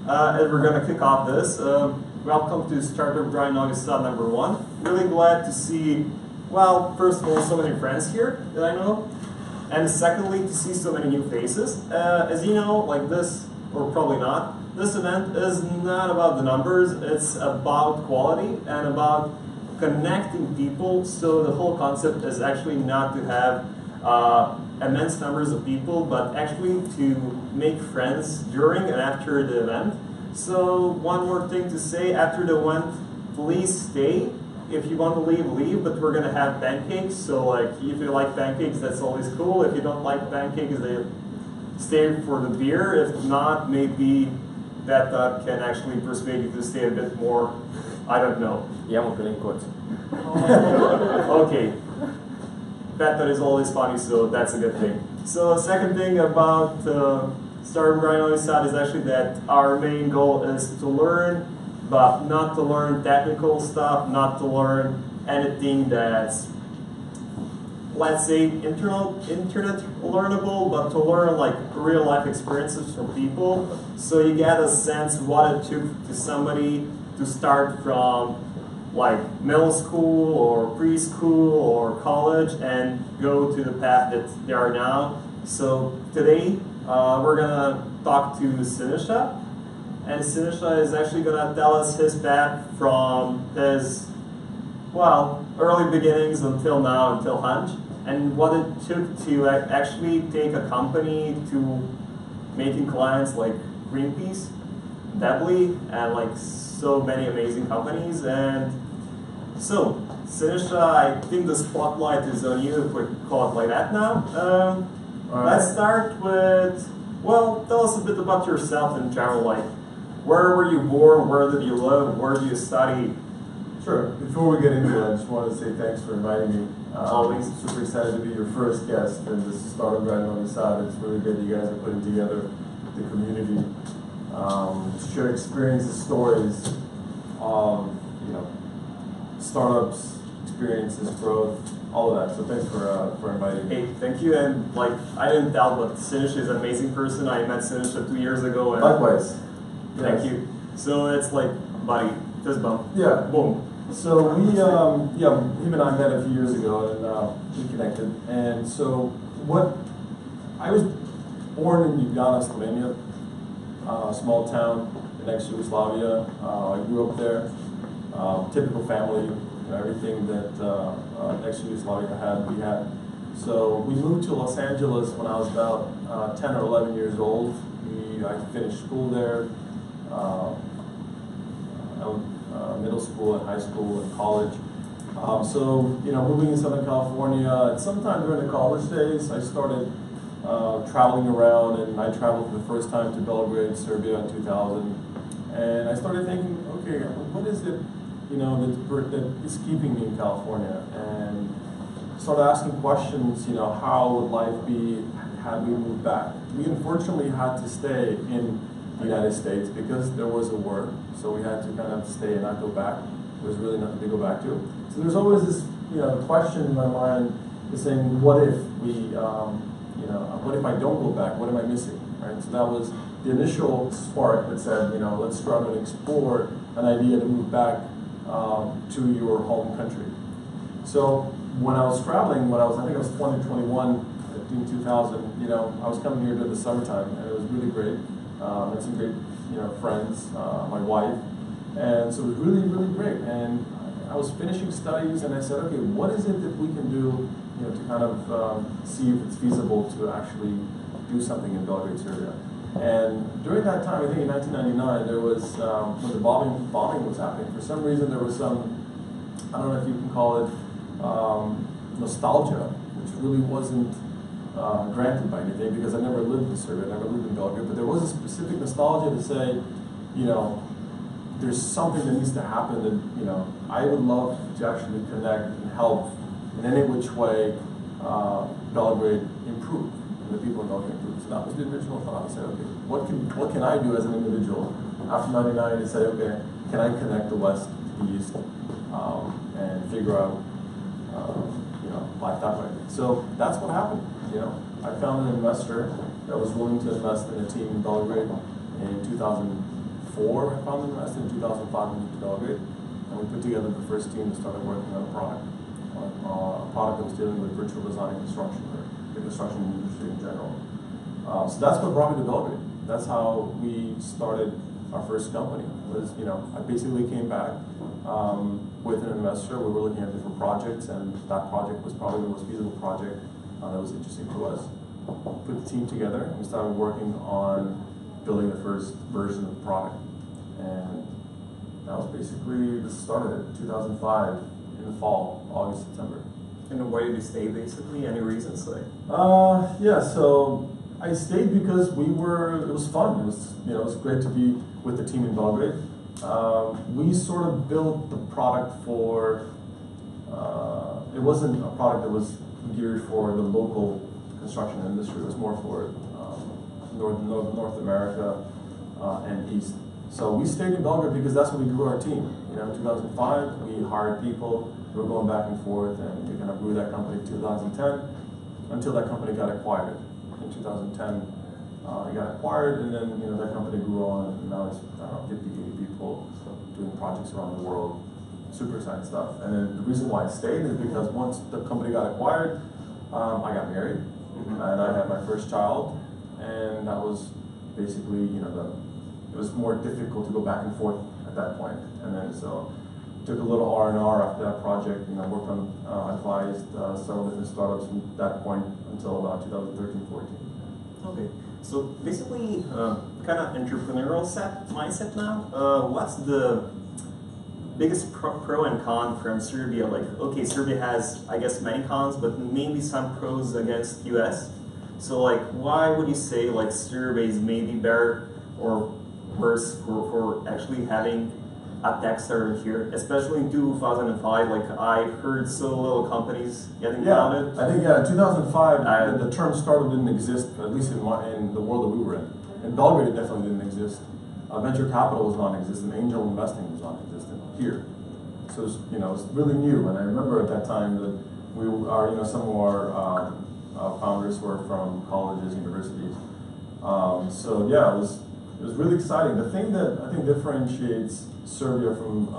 and we're going to kick off this. Welcome to Startup Grind Novi Sad #1. Really glad to see, well, first of all, so many friends here that I know, and secondly, to see so many new faces. As you know, like this, or probably not, this event is not about the numbers, it's about quality and about connecting people. So the whole concept is actually not to have immense numbers of people, but actually to make friends during and after the event. So one more thing to say, after the event, please stay. If you want to leave, leave, but we're going to have pancakes. So like, if you like pancakes, that's always cool. If you don't like pancakes, they stay for the beer. If not, maybe that can actually persuade you to stay a bit more. I don't know. Okay. That is always funny, so that's a good thing. So the second thing about Startup Grind Novi Sad is actually that our main goal is to learn, but not to learn technical stuff, not to learn anything that's, let's say, internet learnable, but to learn like real life experiences from people, so you get a sense what it took to somebody to start from like middle school or preschool or college and go to the path that they are now. So today we're gonna talk to Siniša, and Siniša is actually gonna tell us his path from his, well, early beginnings until now, until Hunch, and what it took to actually take a company to making clients like Greenpeace, Deadly, and like so many amazing companies. And so, Siniša, I think the spotlight is on you, if we call it like that now. Let's start with, well, tell us a bit about yourself in general, like, where were you born, where did you live, where do you study? Sure. Before we get into it, I just want to say thanks for inviting me. Always. Super excited to be your first guest in this Startup Grind Novi Sad. It's really good you guys are putting together the community, share experiences, stories, startups, experiences, growth, all of that. So thanks for inviting me. Hey, thank you. And like, I didn't tell, but Siniša is an amazing person. I met Siniša 2 years ago. And likewise. Thank you. So it's like, buddy, fist bump. Yeah. Boom. So we, him and I met a few years ago, and we connected. And so I was born in Ljubljana, Slovenia, a small town in ex-Yugoslavia. I grew up there. Typical family, everything that ex-Yugoslavia had, we had. So we moved to Los Angeles when I was about 10 or 11 years old. I finished school there, middle school and high school and college. So, moving in Southern California, sometime during the college days, I started traveling around, and I traveled for the first time to Belgrade, Serbia in 2000. And I started thinking, okay, what is it that is keeping me in California? And started asking questions, how would life be had we moved back? We unfortunately had to stay in the United States because there was a war, so we had to kind of stay and not go back. There was really nothing to go back to. So there's always this, question in my mind, is saying, what if we, what if I don't go back? What am I missing, right? So that was the initial spark that said, let's try to explore an idea to move back to your home country. So when I was traveling, I think I was 20, 21, in 2000, I was coming here during the summertime, and it was really great. Met some great, friends, my wife, and so it was really, really great. And I was finishing studies, and I said, okay, what is it that we can do, to kind of see if it's feasible to actually do something in Belgrade, Serbia. And during that time, I think in 1999, there was, when the bombing was happening, for some reason there was some, I don't know if you can call it, nostalgia, which really wasn't granted by anything, because I never lived in Serbia, I never lived in Belgrade, but there was a specific nostalgia to say, there's something that needs to happen that, I would love to actually connect and help in any which way Belgrade improve, and the people in Belgrade improve. So that was the original thought. I said, okay, what can I do as an individual after '99 to say, okay, can I connect the West to the East and figure out, life that way? So that's what happened. I found an investor that was willing to invest in a team in Belgrade in 2004, 2004 I founded Invest. In 2005 we moved to Belgrade, and we put together the first team that started working on a product that was dealing with virtual design and construction, or the construction industry in general. So that's what brought me to Belgrade. That's how we started our first company. Was, I basically came back with an investor. We were looking at different projects, and that project was probably the most feasible project that was interesting to us. Put the team together, and we started working on building the first version of the product. And that was basically the start of it, 2005, in the fall, August, September. And why did you stay, basically? Any reasons? Yeah, so I stayed because it was fun. It was great to be with the team in Belgrade. We sort of built the product for, it wasn't a product that was geared for the local construction industry. It was more for North America and East. So we stayed in Belgrade because that's when we grew our team. In 2005, we hired people. We were going back and forth, and we kind of grew that company in 2010 until that company got acquired. In 2010, it got acquired, and then that company grew on, and now it's 50, 80 people doing projects around the world. Super exciting stuff. And then the reason why I stayed is because once the company got acquired, I got married, and I had my first child, and that was basically, it was more difficult to go back and forth at that point. And then so took a little R&R after that project, worked on, advised several different startups from that point until about 2013, 14. Okay, so basically, kind of entrepreneurial mindset now. What's the biggest pro and con from Serbia? Okay, Serbia has, I guess, many cons, but mainly some pros against US. So why would you say Serbia is maybe better or worse for actually having a tech startup here, especially in 2005? I heard so little companies getting founded. I think in 2005 the term startup didn't exist, at least in the world that we were in. In Belgrade, it definitely didn't exist. Venture capital was non-existent. Angel investing was non-existent here. So it was really new. And I remember at that time that some of our founders were from colleges, universities. So yeah, it was really exciting. The thing that I think differentiates Serbia from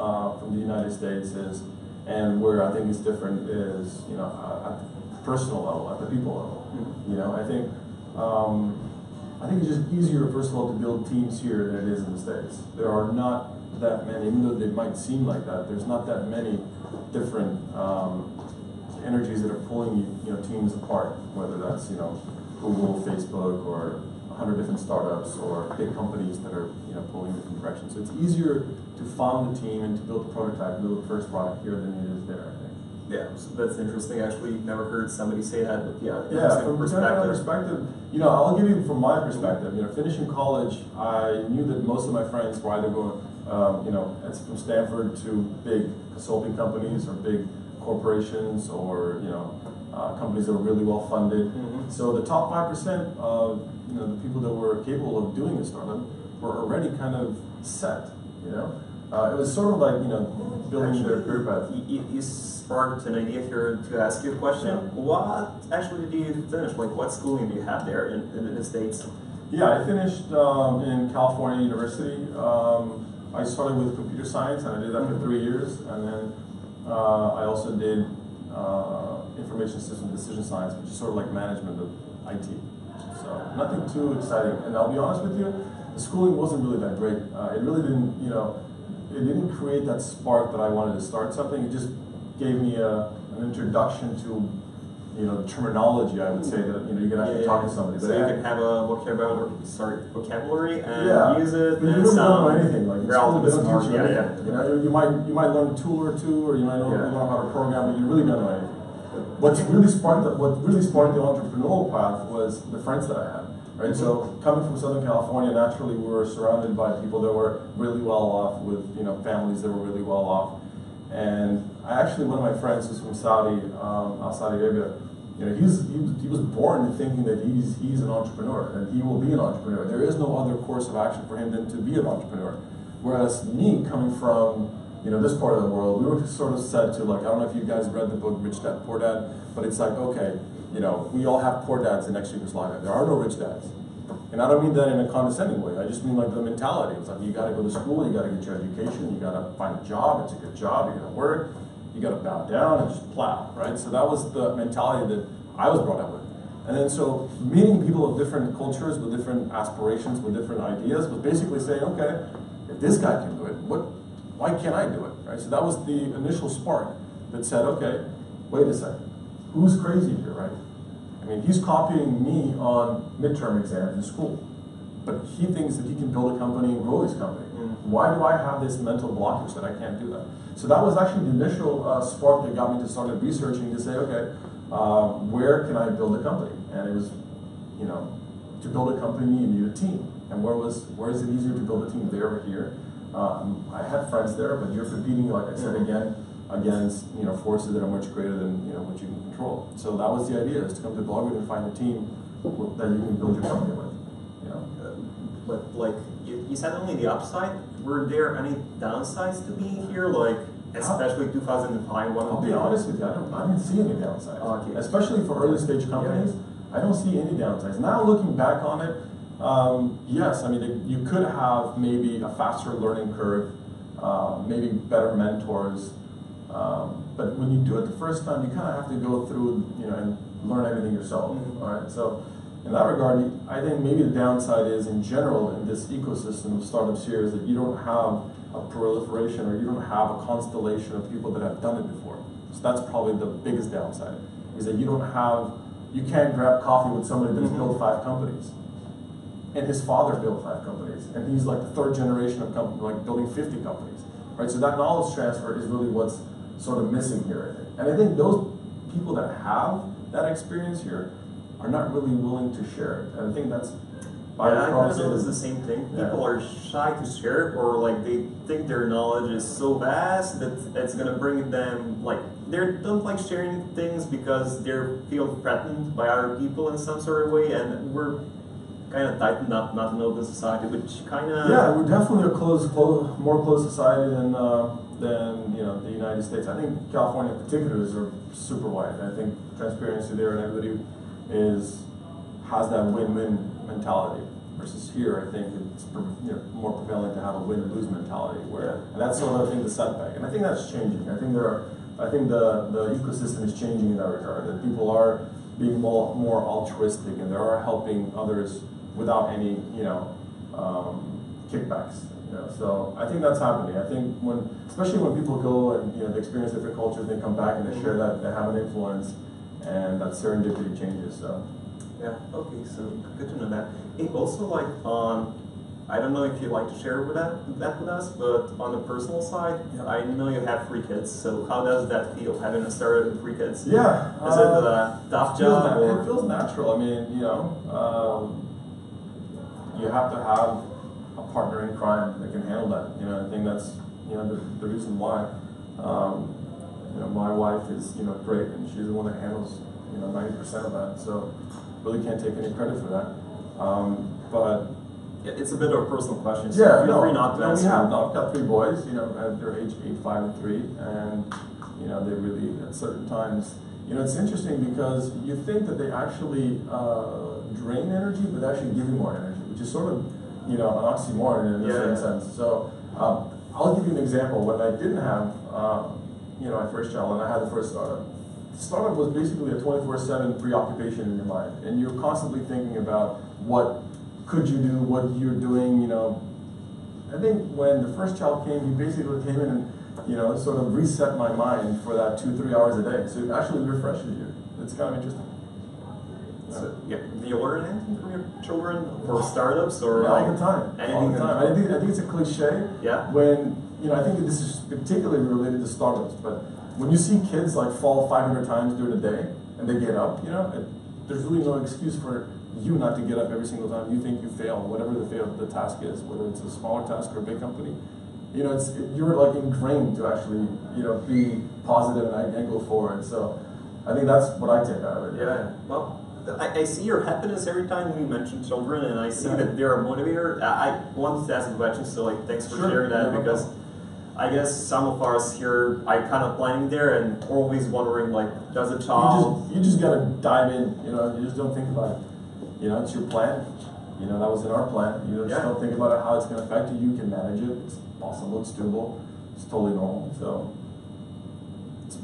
the United States is, and where I think it's different is, at the personal level, at the people level. I think it's just easier, first of all, to build teams here than it is in the States. There are not that many, even though they might seem like that, there's not that many different energies that are pulling teams apart, whether that's Google, Facebook, or 100 different startups or big companies that are pulling in different directions. So it's easier to found a team and to build a prototype, build a first product here than it is there, I think. Yeah, so that's interesting. Actually, never heard somebody say that, but from my perspective, I'll give you from my perspective. Finishing college, I knew that most of my friends were either going, from Stanford to big consulting companies or big corporations or companies that were really well funded. So the top 5% of the people that were capable of doing a startup were already kind of set. It was sort of like building their career path. You sparked an idea here to ask you a question. Yeah. What actually did you finish? What schooling do you have there in the States? Yeah, I finished in California University. I started with computer science, and I did that for 3 years, and then I also did information system decision science, which is sort of like management of IT. So nothing too exciting. And I'll be honest with you, the schooling wasn't really that great. It really didn't, it didn't create that spark that I wanted to start something. It just gave me an introduction to, terminology, I would say, that, you can actually talk to somebody. So you can have a vocabulary and use it. But you don't know anything. You might learn a tool or two, or you might learn how to program, but you really don't know anything. What really sparked the entrepreneurial path was the friends that I had. Right, so coming from Southern California, naturally we were surrounded by people that were really well off, with families that were really well off. And one of my friends who's from Saudi Arabia, he was born thinking that he's an entrepreneur and he will be an entrepreneur. There is no other course of action for him than to be an entrepreneur. Whereas me, coming from this part of the world, we were sort of said to I don't know if you guys read the book Rich Dad Poor Dad, but it's okay. We all have poor dads in ex-Yugoslavia. There are no rich dads. And I don't mean that in a condescending way. I just mean like the mentality. It's like you got to go to school, you got to get your education, you got to find a job. It's a good job. You got to work. You got to bow down and just plow, right? So that was the mentality that I was brought up with. And then so meeting people of different cultures with different aspirations, with different ideas, was basically saying, okay, if this guy can do it, why can't I do it, right? So that was the initial spark that said, okay, wait a second, who's crazy here, right? I mean, he's copying me on midterm exams in school, but he thinks that he can build a company and grow his company. Why do I have this mental blockage that I can't do that? So that was actually the initial spark that got me to start researching to say, okay, where can I build a company? And it was, you know, to build a company you need a team. And where is it easier to build a team there or here? I had friends there, but you're competing, like I said again, against forces that are much greater than what you can control. So that was the idea: is to come to Belgrade and find a team that you can build your company with. But like you said, only the upside. Were there any downsides to being here? Like especially 2005. I'll be honest with you, I didn't see any downsides. Okay. Especially for early stage companies, I don't see any downsides. Now looking back on it, yes, I mean you could have maybe a faster learning curve, maybe better mentors. But when you do it the first time, you kind of have to go through, and learn everything yourself. All right. So in that regard, I think maybe the downside is, in general, in this ecosystem of startups here, is that you don't have a proliferation, or you don't have a constellation of people that have done it before. So that's probably the biggest downside, is that you can't grab coffee with somebody that's built 5 companies. And his father built 5 companies, and he's like the 3rd generation of like building 50 companies, right? So that knowledge transfer is really what's sort of missing here, I think. And I think those people that have that experience here are not really willing to share it. And I think that's I kind of notice the same thing. People are shy to share it, or like they think their knowledge is so vast that it's gonna bring them, like they don't like sharing things because they feel threatened by other people in some sort of way, and we're kind of tightened up, not an open society, which kind of we're definitely a more closed society than the United States. I think California in particular is super wide. I think transparency there, and everybody has that win-win mentality. Versus here, I think it's more prevalent to have a win-lose mentality, and that's sort of, I think, the setback. And I think that's changing. I think the ecosystem is changing in that regard. That people are being more altruistic, and they are helping others without any kickbacks. So I think that's happening. I think especially when people go and they experience different cultures, they come back and they share that, they have an influence, and that serendipity changes. So. Yeah, okay, so good to know that. It also, like, I don't know if you'd like to share that with us, but on the personal side, I know you have 3 kids, so how does that feel, having a startup with 3 kids? Yeah. Is it a tough job? It feels natural. I mean, you have to have a partner in crime that can handle that. I think that's, the reason why. My wife is, great, and she's the one that handles, 90% of that, so really can't take any credit for that. But it's a bit of a personal question. So I've got 3 boys. They're age 8, 5, and 3, and they really, at certain times, it's interesting because you think that they actually drain energy, but they actually give you more energy, which is sort of an oxymoron in a certain sense. So I'll give you an example. When I didn't have my first child, and I had the first startup. Startup was basically a 24/7 preoccupation in your mind, and you're constantly thinking about what could you do, what you're doing. I think when the first child came, he basically came in and sort of reset my mind for that 2-3 hours a day. So it actually refreshes you. It's kind of interesting. So, do you learn anything from your children for startups, or all the time? All the time. I think it's a cliche. Yeah. When I think that this is particularly related to startups, but when you see kids like fall 500 times during the day and they get up, there's really no excuse for you not to get up every single time you think you fail, whatever the task is, whether it's a smaller task or a big company. You're like ingrained to actually be positive and go forward. So I think that's what I take out of it. Yeah. Well, I see your happiness every time we mention children, and I see that they're a motivator. I wanted to ask a question, so thanks for sharing that, because I guess some of us here are kind of planning there and always wondering, does a child... You just gotta dive in, you just don't think about it. It's your plan, You know, that was in our plan. You just don't think about it, how it's going to affect you. You can manage it. It's possible. It's doable. It's totally normal. So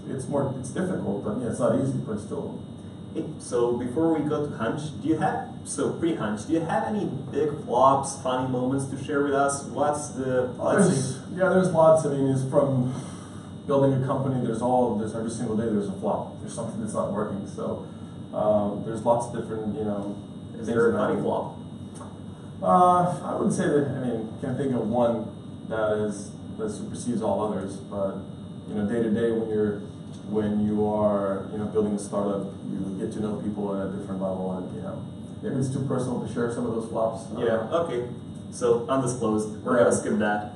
it's difficult, but it's not easy, but it's doable. So before we go to Hunch, pre-Hunch, do you have any big flops, funny moments to share with us? There's lots. I mean, it's from building a company. There's every single day there's a flop. There's something that's not working. So there's lots of different, Is there a funny flop? I wouldn't say that. I mean, can't think of one that supersedes all others. But day to day when you are building a startup, you get to know people at a different level, and maybe it's too personal to share some of those flops. Okay. So undisclosed. We're gonna skip that.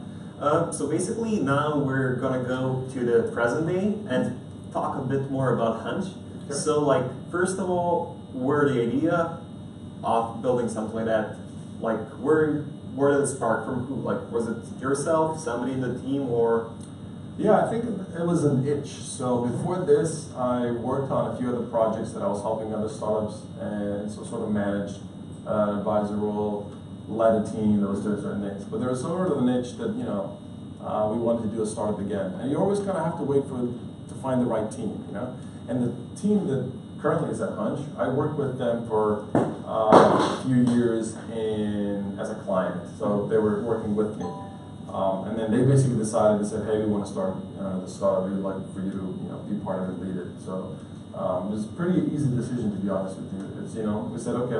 So basically, now we're gonna go to the present day and talk a bit more about Hunch. Okay. So, first of all, where the idea of building something like that, where did it spark from? Who? Was it yourself, somebody in the team, or? Yeah, I think it was an itch. So before this, I worked on a few other projects that I was helping other startups, and so sort of managed an advisor role, led a team that was doing certain things. But there was sort of an itch that we wanted to do a startup again, and you always kind of have to wait to find the right team, And the team that currently is at Hunch, I worked with them for a few years as a client, so they were working with me. And then they basically decided and said, hey, we want to start the startup. We'd like for you to be part of it, lead it. So it was a pretty easy decision, to be honest with you. It's we said, okay,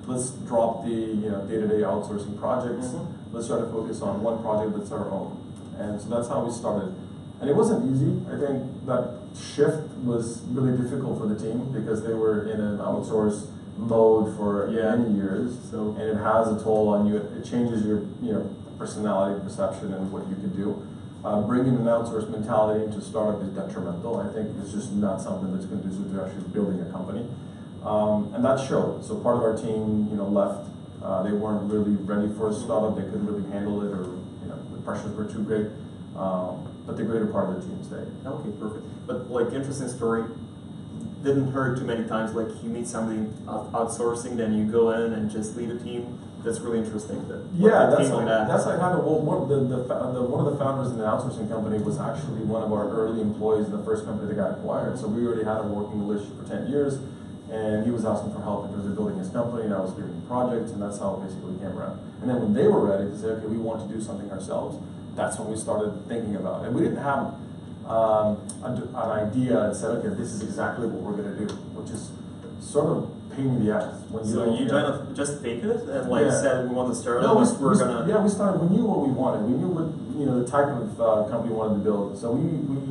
let's drop the day-to-day outsourcing projects. Mm-hmm. Let's try to focus on one project that's our own. And so that's how we started. And it wasn't easy. I think that shift was really difficult for the team because they were in an outsource mode for many years. And it has a toll on you. It changes your personality, perception, and what you can do. Bringing an outsourced mentality into startup is detrimental. I think it's just not something that's conducive to actually building a company. And that showed. So part of our team, left. They weren't really ready for a startup. They couldn't really handle it, or the pressures were too big. But the greater part of the team stayed. Okay, perfect. But interesting story. Didn't hurt too many times. You meet somebody outsourcing, then you go in and just lead a team. That's really interesting. That's like having one of the founders in the outsourcing company was actually one of our early employees in the first company that got acquired. So we already had a working relationship for 10 years, and he was asking for help in terms of building his company, and I was giving him projects, and that's how it basically came around. And then when they were ready to say, okay, we want to do something ourselves, that's when we started thinking about it. And we didn't have an idea and said, okay, this is exactly what we're going to do, which is sort of pain in the ass. So you just take it and said we want to start. We started. We knew what we wanted. We knew what the type of company we wanted to build. So we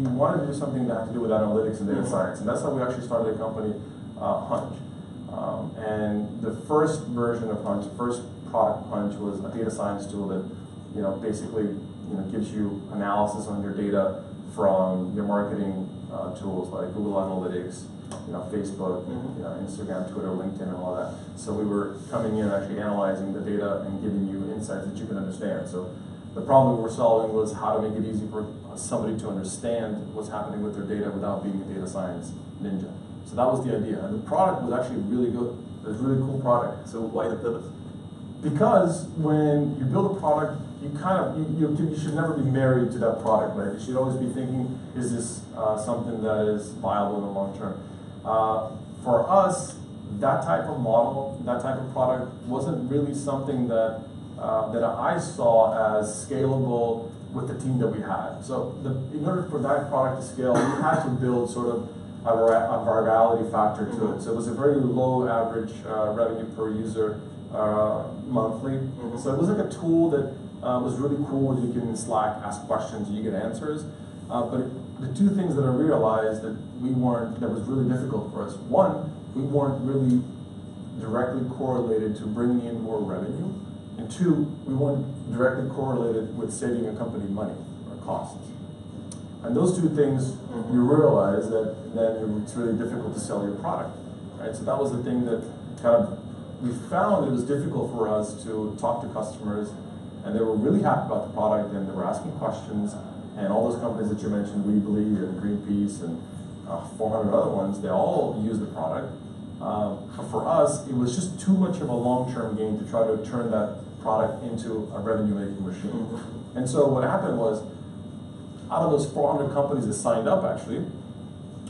wanted to do something that had to do with analytics and data science, and that's how we actually started a company, Hunch. And the first version of Hunch, the first product Hunch, was a data science tool that basically gives you analysis on your data from your marketing tools like Google Analytics, Facebook, Instagram, Twitter, LinkedIn, and all that. So we were coming in, actually analyzing the data and giving you insights that you can understand. So the problem we were solving was how to make it easy for somebody to understand what's happening with their data without being a data science ninja. So that was the idea. And the product was actually really good. It was a really cool product. So why the pivot? Because when you build a product, you should never be married to that product, right? You should always be thinking, is this something that is viable in the long term? For us, that type of model, that type of product wasn't really something that I saw as scalable with the team that we had. So in order for that product to scale, we had to build sort of a virality factor to it. So it was a very low average revenue per user monthly. So it was like a tool that was really cool. You can in Slack ask questions and you get answers. But the two things that I realized that was really difficult for us. One, we weren't really directly correlated to bringing in more revenue. And two, we weren't directly correlated with saving a company money or costs. And those two things, you realize that then it's really difficult to sell your product, right? So that was the thing that we found it was difficult for us to talk to customers, and they were really happy about the product, and they were asking questions, and all those companies that you mentioned, Weebly and Greenpeace and 400 other ones, they all use the product, But for us, it was just too much of a long-term game to try to turn that product into a revenue-making machine. And so what happened was, out of those 400 companies that signed up, actually,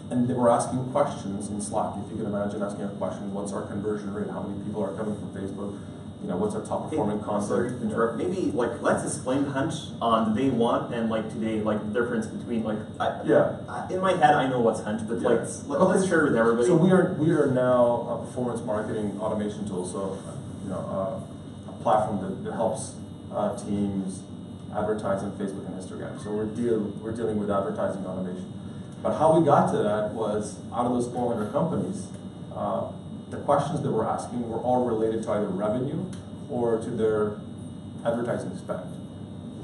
and they were asking questions in Slack. If you can imagine asking a question, what's our conversion rate? How many people are coming from Facebook? You know, what's our top performing content? Sorry to interrupt. Maybe like let's explain Hunch on the day one and like today, like the difference between like in my head I know what's Hunch, but like let's share with everybody. So we are now a performance marketing automation tool. So you know a platform that helps teams advertise on Facebook and Instagram. So we're dealing with advertising automation. But how we got to that was out of those 400 companies. The questions that we're asking were all related to either revenue or to their advertising spend.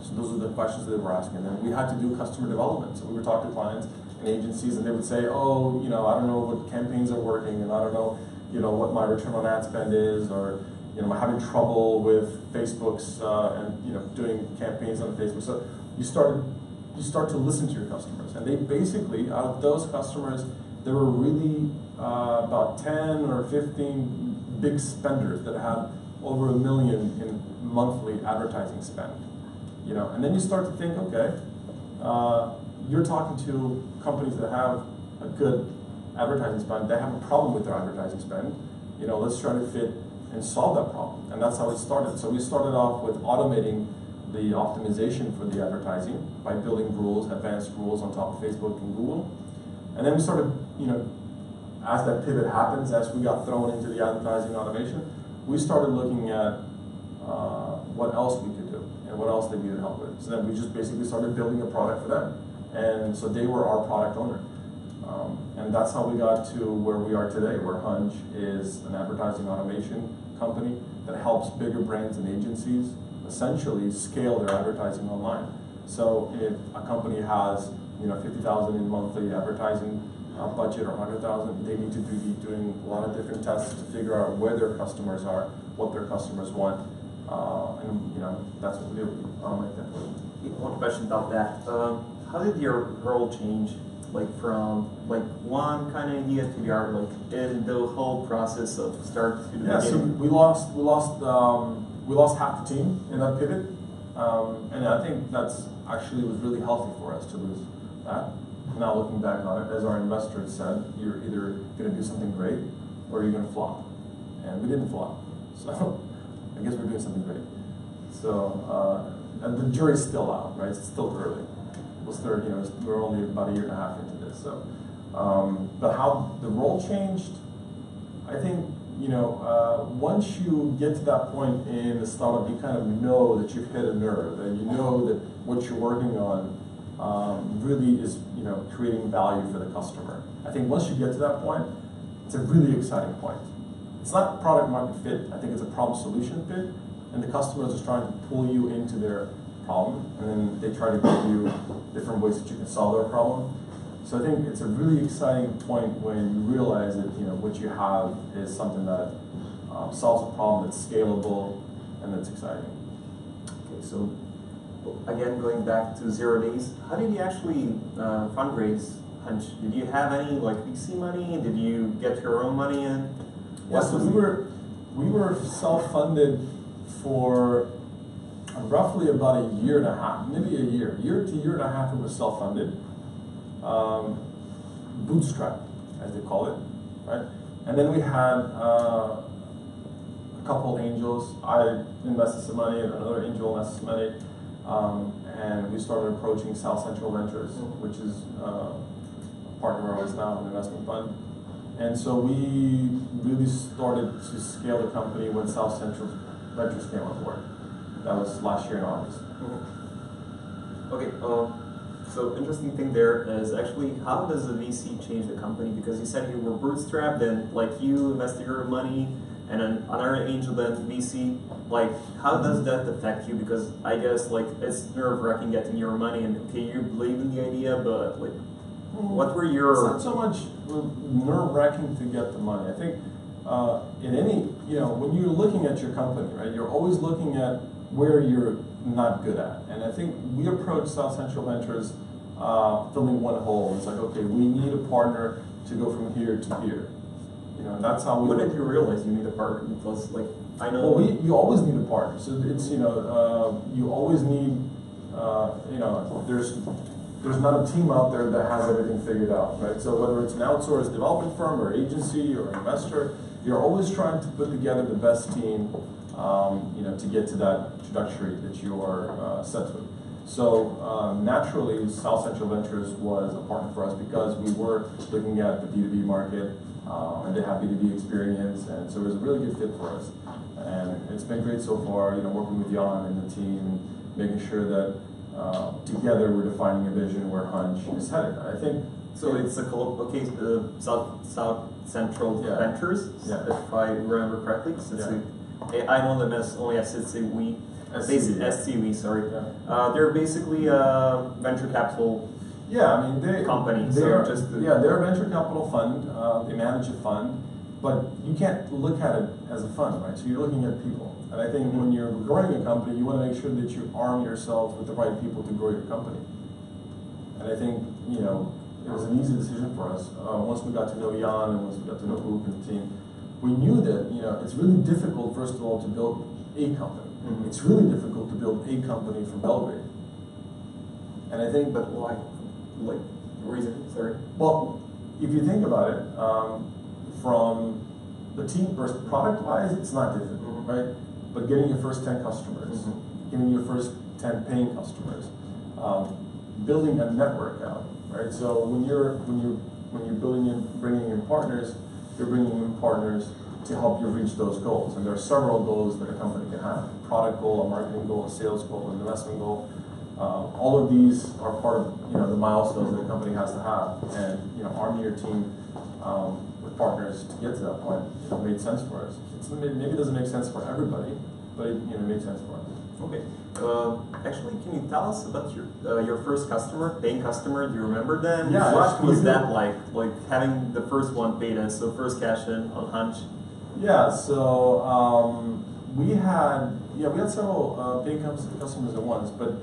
So those are the questions that we're asking. And we had to do customer development. So we would talk to clients and agencies, and they would say, oh, you know, I don't know what campaigns are working, and I don't know, you know, what my return on ad spend is, or, you know, I'm having trouble with Facebook's and, you know, doing campaigns on Facebook. So you start to listen to your customers, and they basically, out of those customers, there were really about 10 or 15 big spenders that had over $1 million in monthly advertising spend. You know, and then you start to think, okay, you're talking to companies that have a good advertising spend. They have a problem with their advertising spend. You know, let's try to fit and solve that problem. And that's how it started. So we started off with automating the optimization for the advertising by building rules, advanced rules on top of Facebook and Google. And then we started, you know, as that pivot happens, as we got thrown into the advertising automation, we started looking at what else we could do and what else they needed help with. So then we just basically started building a product for them. And so they were our product owner. And that's how we got to where we are today, where Hunch is an advertising automation company that helps bigger brands and agencies essentially scale their advertising online. So if a company has, you know, $50,000 in monthly advertising budget or $100,000, they need to be doing a lot of different tests to figure out where their customers are, what their customers want, and you know, that's what we do. One question about that: how did your role change, like from like one kind of idea to the other, like in the whole process of start to the beginning? So we lost half the team in that pivot, and I think that's actually was really healthy for us to lose that. Now looking back on it, as our investors said, you're either going to do something great or you're going to flop, and we didn't flop. So I guess we're doing something great. So and the jury's still out, right? It's still early. We're only about a year and a half into this. So, but how the role changed, I think, you know, once you get to that point in the startup, you kind of know that you've hit a nerve, and you know that what you're working on really is, you know, creating value for the customer. I think once you get to that point, it's a really exciting point. It's not product market fit. I think it's a problem solution fit, and the customer is just trying to pull you into their problem, and then they try to give you different ways that you can solve their problem. So I think it's a really exciting point when you realize that, you know, what you have is something that solves a problem that's scalable and that's exciting. Okay, so again, going back to 0 days, how did you actually fundraise Hunch? Did you have any like VC money? Did you get your own money in? Yeah, so we were self-funded for roughly about a year and a half, maybe a year to year and a half. It was self-funded, bootstrap, as they call it, right? And then we had a couple angels. I invested some money, and another angel invested some money, and we started approaching South Central Ventures, which is a partner of ours now, an investment fund. And so we really started to scale the company when South Central Ventures came on board. That was last year in August. Okay, so interesting thing there is actually how does the VC change the company? Because you said you were bootstrapped, then like you invested your money, and then another angel then VC. Like how does that affect you? Because I guess like it's nerve-wracking getting your money, and okay, you believe in the idea, but like what were your? It's not so much nerve-wracking to get the money. I think in any, you know, when you're looking at your company, right, you're always looking at where you're not good at. And I think we approached South Central Ventures filling one hole. It's like, okay, we need a partner to go from here to here. and that's how we. When did you realize you need a partner? Because like I know. Well, you always need a partner. So it's you always need there's not a team out there that has everything figured out, right? So whether it's an outsourced development firm or agency or investor, you're always trying to put together the best team, to get to that trajectory that you are set to. So naturally, South Central Ventures was a partner for us because we were looking at the B2B market, and they have B2B experience, and so it was a really good fit for us. And it's been great so far, working with Jan and the team, making sure that together we're defining a vision where Hunch is headed. I think so. It's a South Central Ventures, if I remember correctly. I know them as only as SCV, sorry. Yeah. They're basically a venture capital. Yeah, I mean company. They're a venture capital fund. They manage a fund, but you can't look at it as a fund, right? So you're looking at people. And I think when you're growing a company, you want to make sure that you arm yourself with the right people to grow your company. And I think, it was an easy decision for us. Once we got to know Jan and once we got to know Hoop and the team, we knew that, it's really difficult, first of all, to build a company. Mm-hmm. It's really difficult to build a company from Belgrade. And I think, but why? Like, reason, sorry? Well, if you think about it, from the team, product-wise, it's not difficult, mm-hmm. right? But getting your first 10 customers, mm-hmm. getting your first 10 paying customers, building a network out, right? So when you're bringing in partners, you're bringing in partners to help you reach those goals. And there are several goals that a company can have: a product goal, a marketing goal, a sales goal, an investment goal. All of these are part of the milestones that a company has to have, and arming your team with partners to get to that point made sense for us. Maybe it doesn't make sense for everybody, but it made sense for us. Okay. Actually, can you tell us about your first customer, paying customer? Do you remember them? Yeah. What was that like? Like having the first one paid us, so first cash in on Hunch. Yeah. So we had several paying customers at once, but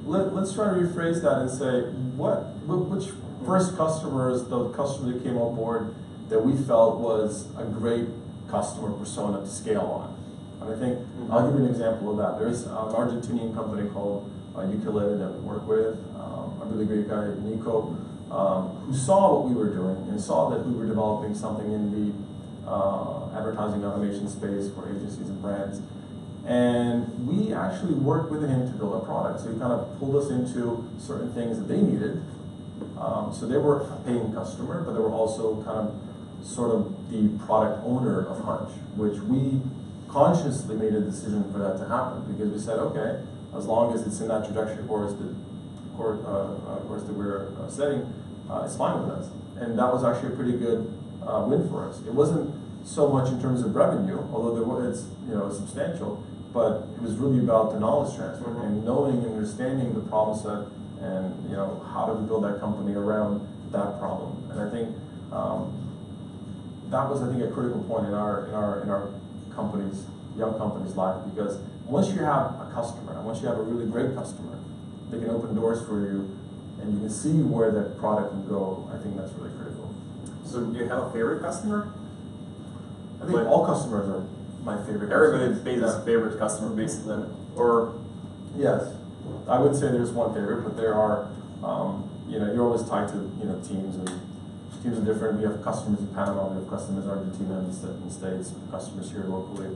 let's try to rephrase that and say which first customer is the customer that came on board that we felt was a great customer persona to scale on. And I think I'll give you an example of that. There's an Argentinian company called Ukulele that we work with, a really great guy, Nico, who saw what we were doing and saw that we were developing something in the advertising automation space for agencies and brands. And we actually worked with him to build a product. So he kind of pulled us into certain things that they needed. So they were a paying customer, but they were also kind of sort of the product owner of Hunch, which we consciously made a decision for that to happen, because we said, okay, as long as it's in that trajectory course that we're setting, it's fine with us. And that was actually a pretty good win for us. It wasn't so much in terms of revenue, although it's substantial, but it was really about the knowledge transfer, mm-hmm. and knowing and understanding the problem set, and how do we build that company around that problem. And I think that was, a critical point in our young company's life, because once you have a customer, and once you have a really great customer, they can open doors for you, and you can see where that product can go. I think that's really critical. So do you have a favorite customer? I think all customers are my favorite. Everybody's favorite customer, basically, or yes, I would say there's one favorite, but there are. You're always tied to teams, and teams are different. We have customers in Panama, we have customers in Argentina and the States, customers here locally.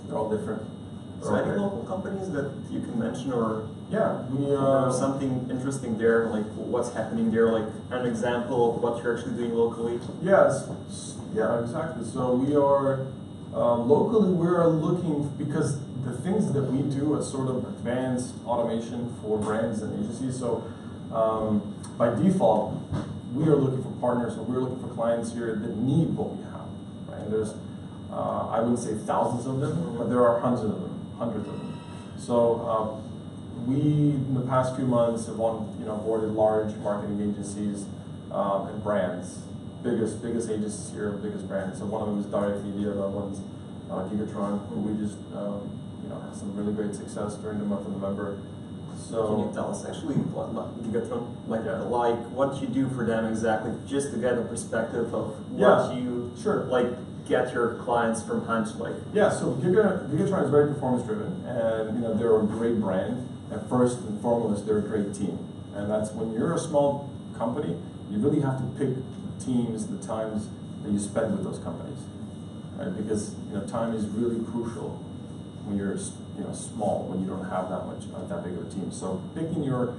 They're all different. So any local companies that you can mention, or or something interesting there, like what's happening there, like an example of what you're actually doing locally? Yes, yeah, exactly. So we are locally. We are looking, because the things that we do are sort of advanced automation for brands and agencies. So by default, we are looking for partners, or we're looking for clients here that need what we have. Right? And there's I wouldn't say thousands of them, but there are hundreds of them. So we, in the past few months, have onboarded large marketing agencies and brands, biggest agencies here, biggest brands. So one of them is Direct Media, the other one's Gigatron, who we just had some really great success during the month of November. So can you tell us actually what Gigatron, like Yeah. like what you do for them exactly, just to get a perspective of Yeah, what you sure. like get your clients from Hunch like? Yeah, so Gigatron is very performance driven, and they're a great brand. And first and foremost, they're a great team, and that's when you're a small company, you really have to pick teams, the times that you spend with those companies, right? Because time is really crucial when you're small, when you don't have that big of a team. So picking your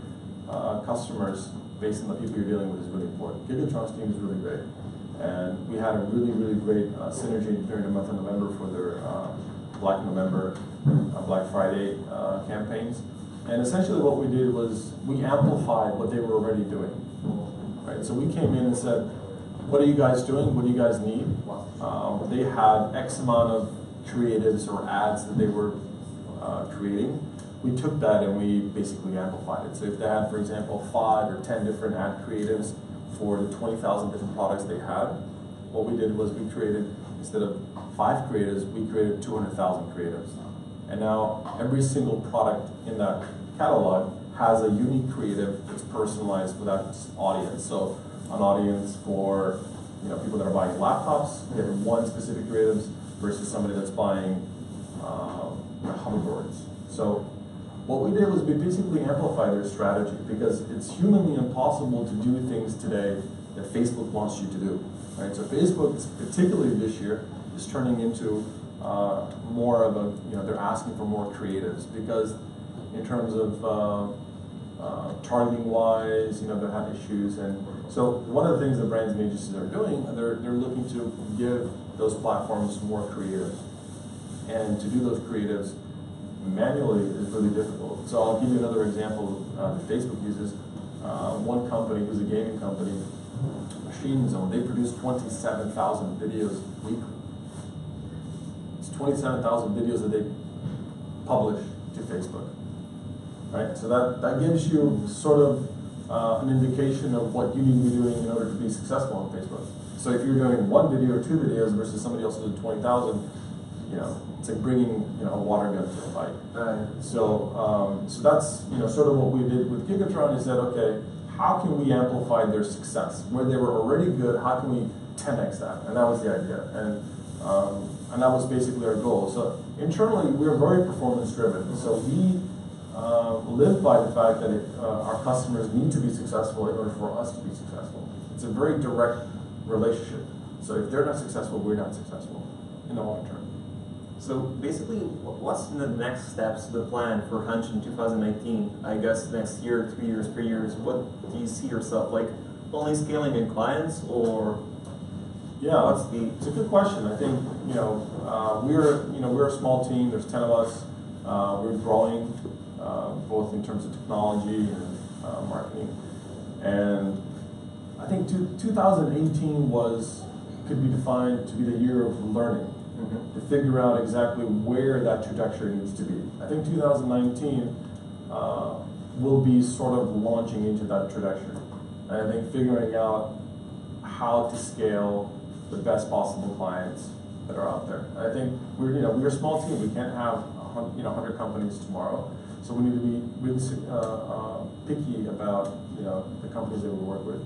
customers based on the people you're dealing with is really important. Gigatron's team is really great, and we had a really great synergy during the month of November for their Black November, Black Friday campaigns. And essentially what we did was we amplified what they were already doing. Right? So we came in and said, what are you guys doing? What do you guys need? They had X amount of creatives or ads that they were creating. We took that and we basically amplified it. So if they had, for example, 5 or 10 different ad creatives for the 20,000 different products they had, what we did was we created, instead of 5 creatives, we created 200,000 creatives. And now every single product in that catalog has a unique creative that's personalized with that audience. So an audience for people that are buying laptops, get one specific creatives versus somebody that's buying hoverboards. So what we did was we basically amplified their strategy, because it's humanly impossible to do things today that Facebook wants you to do. Right? So Facebook, particularly this year, is turning into more of a, they're asking for more creatives, because in terms of targeting wise, they have issues. And so one of the things that brands and agencies are doing, they're looking to give those platforms more creative. And to do those creatives manually is really difficult. So I'll give you another example that Facebook uses. One company, who's a gaming company, Machine Zone, they produce 27,000 videos weekly. It's 27,000 videos that they publish to Facebook. Right? So that gives you sort of an indication of what you need to be doing in order to be successful on Facebook. So if you're doing 1 video or 2 videos versus somebody else doing 20,000, it's like bringing a water gun to a fight. Right. So that's sort of what we did with Gigatron. Is that okay? How can we amplify their success where they were already good? How can we 10x that? And that was the idea, and that was basically our goal. So internally, we're very performance driven. So we live by the fact that our customers need to be successful in order for us to be successful. It's a very direct relationship. So if they're not successful, we're not successful in the long term. So basically, what's the next steps, the plan for Hunch in 2019? I guess next year, 2 years, 3 years. What do you see yourself like? Only scaling in clients, or yeah, what's the? It's a good question. I think we're a small team. There's 10 of us. We're growing both in terms of technology and marketing, and I think 2018 could be defined to be the year of learning. To figure out exactly where that trajectory needs to be. I think 2019 will be sort of launching into that trajectory. And I think figuring out how to scale the best possible clients that are out there. And I think we're a small team. We can't have 100 companies tomorrow. So we need to be really picky about the companies that we work with.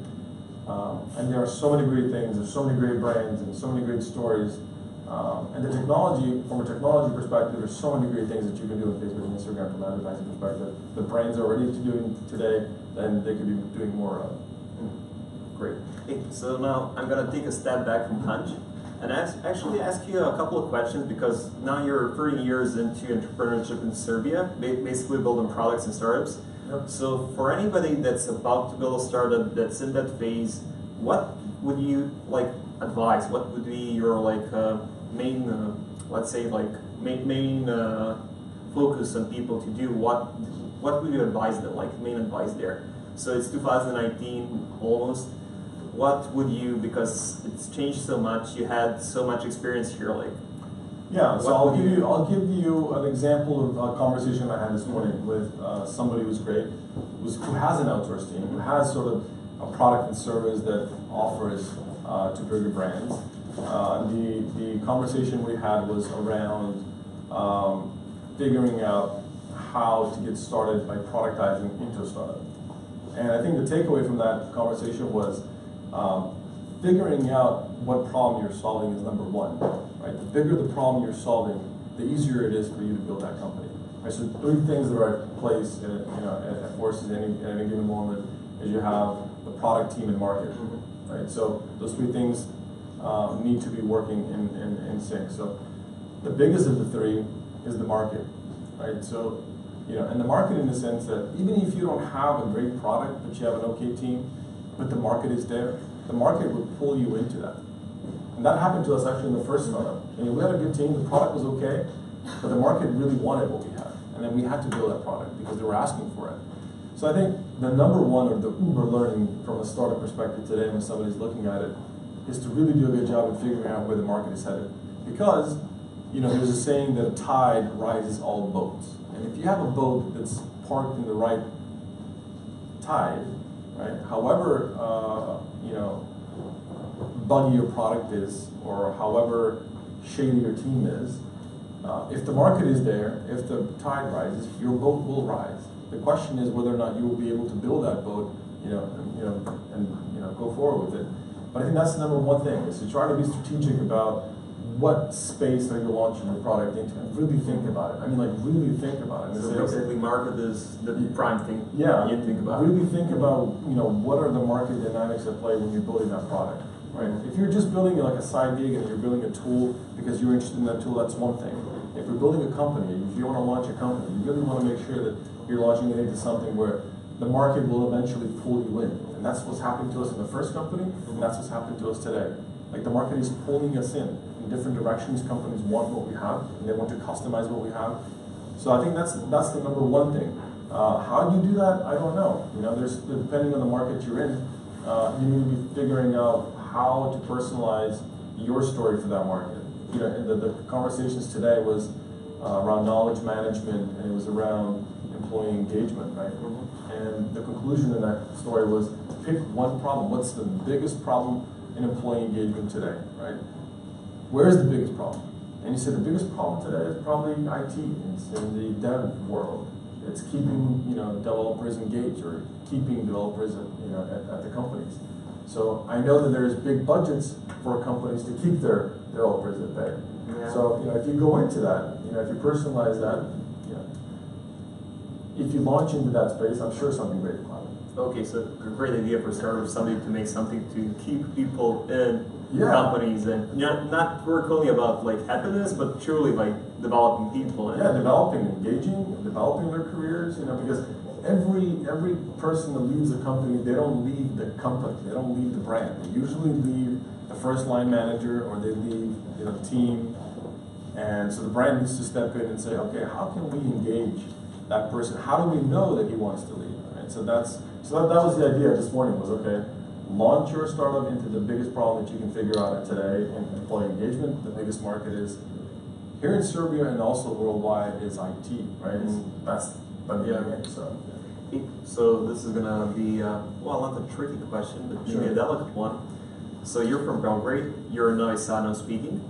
And there are so many great things. There's so many great brands and so many great stories. And the technology, from a technology perspective, there's so many great things that you can do on Facebook and Instagram from an advertising perspective. The brands are already doing today, then they could be doing more of. Great. Hey, so now I'm going to take a step back from Hunch and actually ask you a couple of questions, because now you're 30 years into entrepreneurship in Serbia, basically building products and startups. Yep. So for anybody that's about to build a startup, that's in that phase, what would you advise? What would be your main, let's say main focus on people to do? What would you advise them? Main advice there. So it's 2019 almost. What would you, because it's changed so much, you had so much experience here, Yeah, so I'll give you an example of a conversation I had this morning with somebody who's great, who has an outsourced team, who has sort of a product and service that offers to bigger brands. The conversation we had was around figuring out how to get started by productizing into a startup. And I think the takeaway from that conversation was figuring out what problem you're solving is number one. Right? The bigger the problem you're solving, the easier it is for you to build that company. Right? So three things that are at place at forces at any given moment is you have the product, team, and market. Right? So those three things need to be working in sync. So the biggest of the three is the market. Right? So and the market in the sense that even if you don't have a great product, but you have an okay team, but the market is there, the market would pull you into that. And that happened to us actually in the first startup. We had a good team, the product was okay, but the market really wanted what we had. And then we had to build that product because they were asking for it. So I think the number one, or the uber learning from a startup perspective today when somebody's looking at it, is to really do a good job of figuring out where the market is headed. Because there's a saying that a tide rises all boats. And if you have a boat that's parked in the right tide, right, however buggy your product is, or however shady your team is, if the market is there, if the tide rises, your boat will rise. The question is whether or not you will be able to build that boat, and go forward with it. But I think that's the number one thing, is to try to be strategic about what space are you launching your product into, and really think about it. I mean, like, really think about it. So basically, market is the prime thing. Yeah, you think about. Really think about, what are the market dynamics at play when you're building that product, right? If you're just building like a side gig and you're building a tool because you're interested in that tool, that's one thing. If you're building a company, if you want to launch a company, you really want to make sure that you're launching it into something where the market will eventually pull you in. And that's what's happening to us in the first company, and that's what's happening to us today. Like, the market is pulling us in different directions. Companies want what we have, and they want to customize what we have. So I think that's the number one thing. How do you do that? I don't know. There's, depending on the market you're in, you need to be figuring out how to personalize your story for that market. And the conversations today was around knowledge management, and it was around employee engagement, right? And the conclusion in that story was, pick one problem. What's the biggest problem in employee engagement today, right? Where is the biggest problem? And you said the biggest problem today is probably IT. It's in the dev world. It's keeping developers engaged, or keeping developers at the companies. So I know that there's big budgets for companies to keep their developers at bay. Yeah. So if you go into that, if you personalize that, if you launch into that space, I'm sure something great will happen. Okay, so a great idea for startups, something to make something to keep people in companies, and not work only about like happiness, but truly like developing people. And developing, engaging, developing their careers. Because every person that leaves a company, they don't leave the company, they don't leave the brand. They usually leave the first line manager, or they leave the team, and so the brand needs to step in and say, okay, how can we engage that person? How do we know that he wants to leave? Right? So that was the idea this morning, was okay, launch your startup into the biggest problem that you can figure out today in employee engagement. The biggest market is here in Serbia, and also worldwide, is IT, right? So this is gonna be not a tricky question, but maybe a delicate one. So you're from Belgrade, you're in Novi Sad now speaking.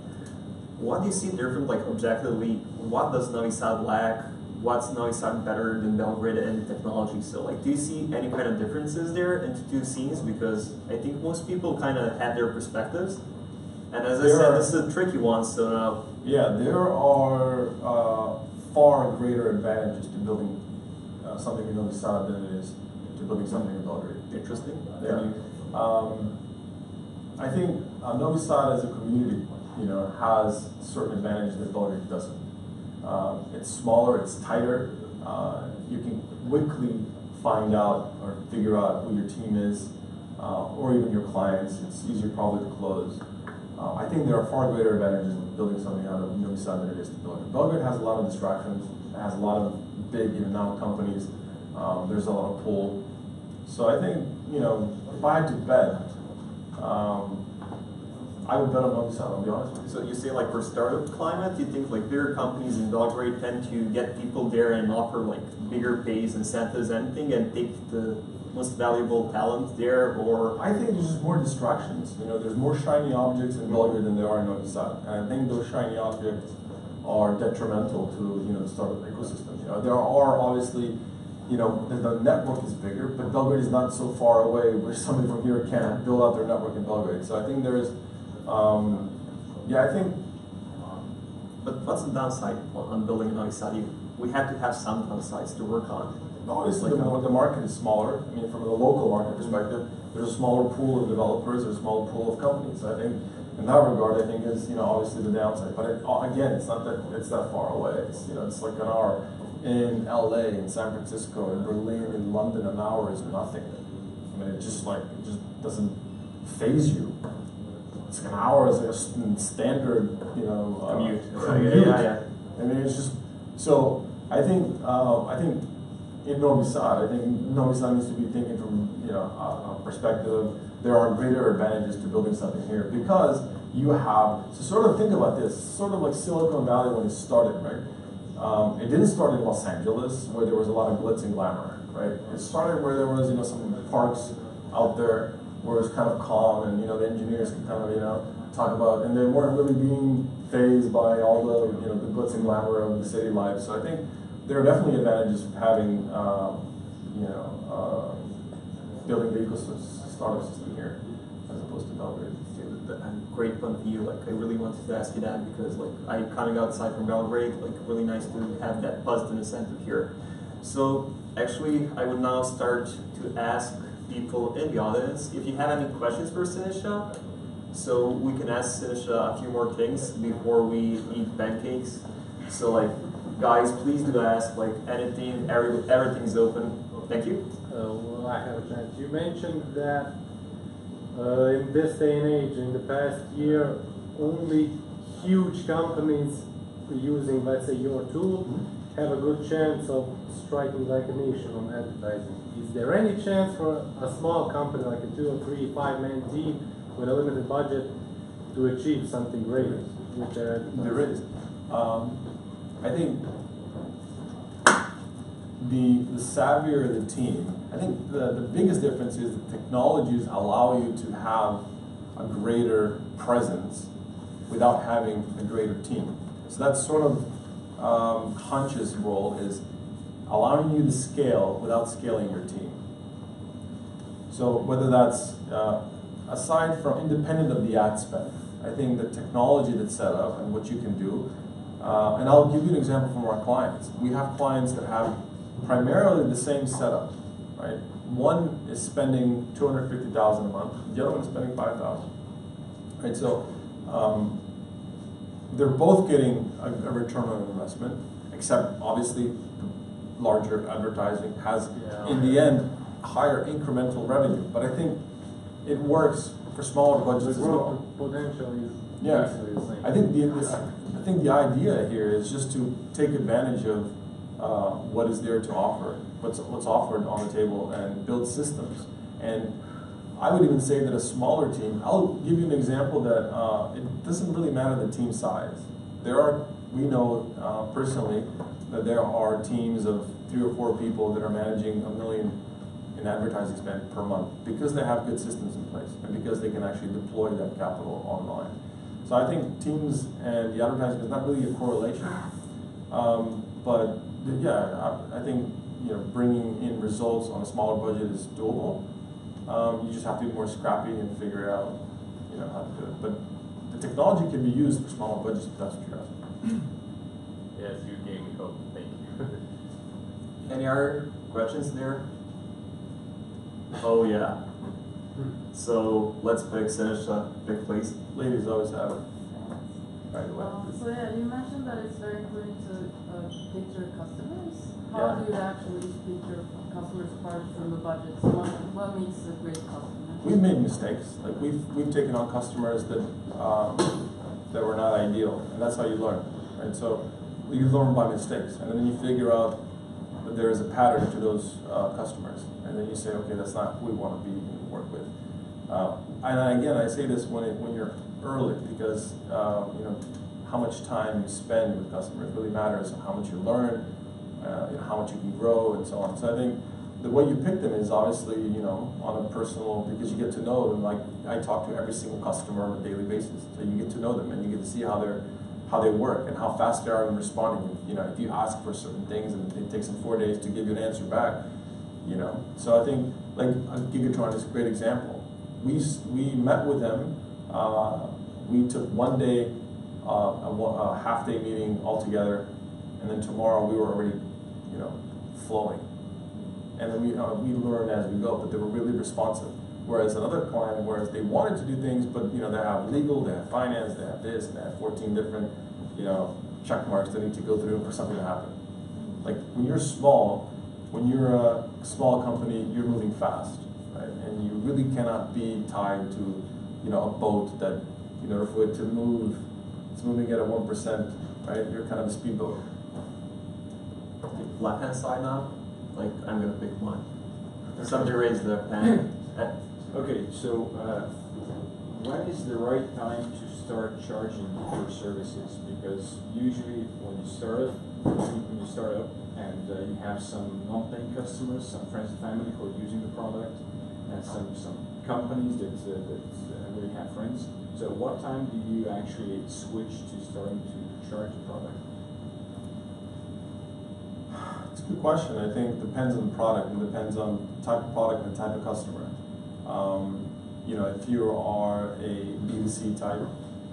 What do you see different, like objectively, what does Novi Sad lack? What's Novi Sad better than Belgrade in technology? So like, do you see any kind of differences there in the two scenes? Because I think most people kind of have their perspectives. And as I said, this is a tricky one, so now... Yeah, there are far greater advantages to building something in Novi Sad than it is to building something in Belgrade. Interesting. Yeah. I think Novi Sad as a community, has certain advantages that Belgrade doesn't. It's smaller, it's tighter. You can quickly find out or figure out who your team is, or even your clients. It's easier probably to close. I think there are far greater advantages with building something out of Novi Sad than it is to Belgrade. Belgrade has a lot of distractions. It has a lot of big, now companies. There's a lot of pull. So I think, if I had to bet, I would bet on Novi Sad, I'll be honest with you. So you say, like, for startup climate, you think like bigger companies in Belgrade tend to get people there and offer like bigger pays, incentives, anything, and take the most valuable talent there? Or I think there's just more distractions. There's more shiny objects in Belgrade than there are in Novi Sad, and I think those shiny objects are detrimental to the startup ecosystem. There are obviously, the network is bigger, but Belgrade is not so far away where somebody from here can't build out their network in Belgrade. So I think there's, I think. But what's the downside on building in Novi Sad? We have to have some downsides to work on. Obviously, the market is smaller. I mean, from the local market perspective, there's a smaller pool of developers, there's a smaller pool of companies. I think, in that regard, I think is obviously the downside. But again, it's not that it's that far away. It's it's like an hour in LA, in San Francisco, in Berlin, in London. An hour is nothing. I mean, it just doesn't phase you. It's like an hour is like a standard, commute. Yeah. I mean, it's just so. I think in Novi Sad, Novi Sad needs to be thinking from a perspective of there are greater advantages to building something here because you have. So sort of think about this, sort of like Silicon Valley when it started, right? It didn't start in Los Angeles where there was a lot of glitz and glamour, right? It started where there was some parks out there where it was kind of calm and the engineers could kind of talk about, and they weren't really being phased by all the the glitz and glamour of the city life. So I think there are definitely advantages of having building the ecosystem startup system here as opposed to Belgrade. Great point of view. I really wanted to ask you that because I kind of got outside from Belgrade. Really nice to have that positive incentive here. So actually, I would now start to ask people in the audience if you have any questions for Siniša. So we can ask Siniša a few more things before we eat pancakes. So guys, please do ask anything. Everything's open. Thank you. Well, I have a chance. You mentioned that in this day and age, in the past year, only huge companies using, let's say, your tool have a good chance of striking like a nation on advertising. Is there any chance for a small company like a 2 or 3, 5-man team with a limited budget to achieve something great with their advertising? There is. I think the savvier the team, I think the biggest difference is that technologies allow you to have a greater presence without having a greater team. So that's sort of Hunch-a's role is allowing you to scale without scaling your team. So whether that's aside from independent of the ad spend, I think the technology that's set up and what you can do, and I'll give you an example from our clients. We have clients that have primarily the same setup, right? One is spending $250,000 a month, the other one is spending $5,000, right? So they're both getting a return on investment, except obviously the larger advertising has, in the end, higher incremental revenue. But I think it works for smaller budgets as well. Potential is basically the same. I think the idea here is just to take advantage of what is there to offer, what's offered on the table, and build systems. And I would even say that a smaller team, I'll give you an example that it doesn't really matter the team size. We know personally that there are teams of 3 or 4 people that are managing $1 million in advertising spend per month because they have good systems in place and because they can actually deploy that capital online. So I think teams and the advertising is not really a correlation, but yeah, I think bringing in results on a smaller budget is doable. You just have to be more scrappy and figure out how to do it. But the technology can be used for smaller budgets if that's what you're asking. Yes, you gave me hope. Thank you. Any other questions there? Oh yeah. So let's pick Siniša, pick please. Ladies always have it. Right away. So yeah, you mentioned that it's very important to pick your customers. How do you actually pick your customers apart from the budget? So what makes a great customer? We've made mistakes. We've taken on customers that that were not ideal, and that's how you learn, right? So you learn by mistakes, and then you figure out that there is a pattern to those customers, and then you say, okay, that's not who we want to be and work with. And again, I say this when you're early, because how much time you spend with customers really matters on how much you learn, how much you can grow, and so on. So I think the way you pick them is obviously on a personal, because you get to know them. Like I talk to every single customer on a daily basis, so you get to know them and you get to see how they're how they work and how fast they are in responding. You know, if you ask for certain things and it takes them 4 days to give you an answer back, you know. So I think, like, Gigatron is a great example. We met with them. We took 1 day, a half-day meeting all together, and then tomorrow we were already, you know, flowing. And then we learn as we go, but they were really responsive. Whereas another client, whereas they wanted to do things, but you know, they have legal, they have finance, they have this, and they have 14 different, you know, check marks they need to go through for something to happen. Like when you're small, when you're a small company, you're moving fast, right? And you really cannot be tied to, you know, a boat that, in order for it to move, it's moving at a 1%, right? You're kind of a speedboat. Left-hand side now, like I'm gonna pick one. Somebody raised their hand. Okay, so when is the right time to start charging for services? Because usually when you start up and you have some non-paying customers, some friends and family who are using the product, and some companies that really have friends. So what time do you actually switch to starting to charge the product? It's a good question. I think it depends on the product, and depends on the type of product and the type of customer. You know, if you are a B2C type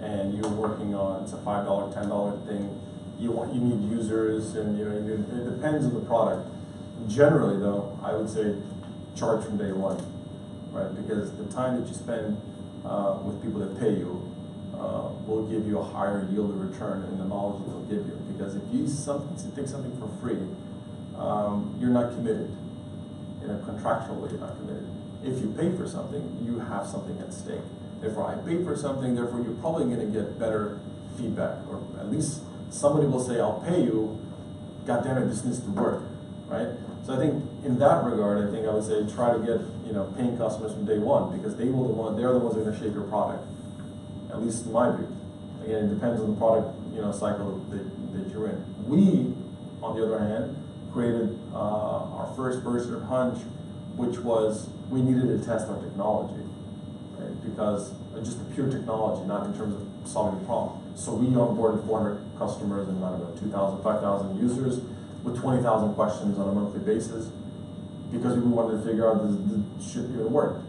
and you're working on, it's a $5, $10 thing, you need users, and you know, it depends on the product. Generally though, I would say charge from day one, right? Because the time that you spend with people that pay you will give you a higher yield of return in the knowledge that they'll give you. Because if you take something for free, you're not committed. In a contractual way, you're not committed. If you pay for something, you have something at stake. Therefore, I pay for something, therefore you're probably going to get better feedback, or at least somebody will say, I'll pay you, God damn it, this needs to work, right? So I think in that regard, I think I would say try to get, you know, paying customers from day one, because they're the ones that are going to shape your product, at least in my view. Again, it depends on the product, you know, cycle that you're in. We, on the other hand, created our first version of Hunch, which was, we needed to test our technology, right? Because just the pure technology, not in terms of solving the problem. So we onboarded 400 customers and, I don't know, 2,000, 5,000 users with 20,000 questions on a monthly basis, because we wanted to figure out this shit even worked,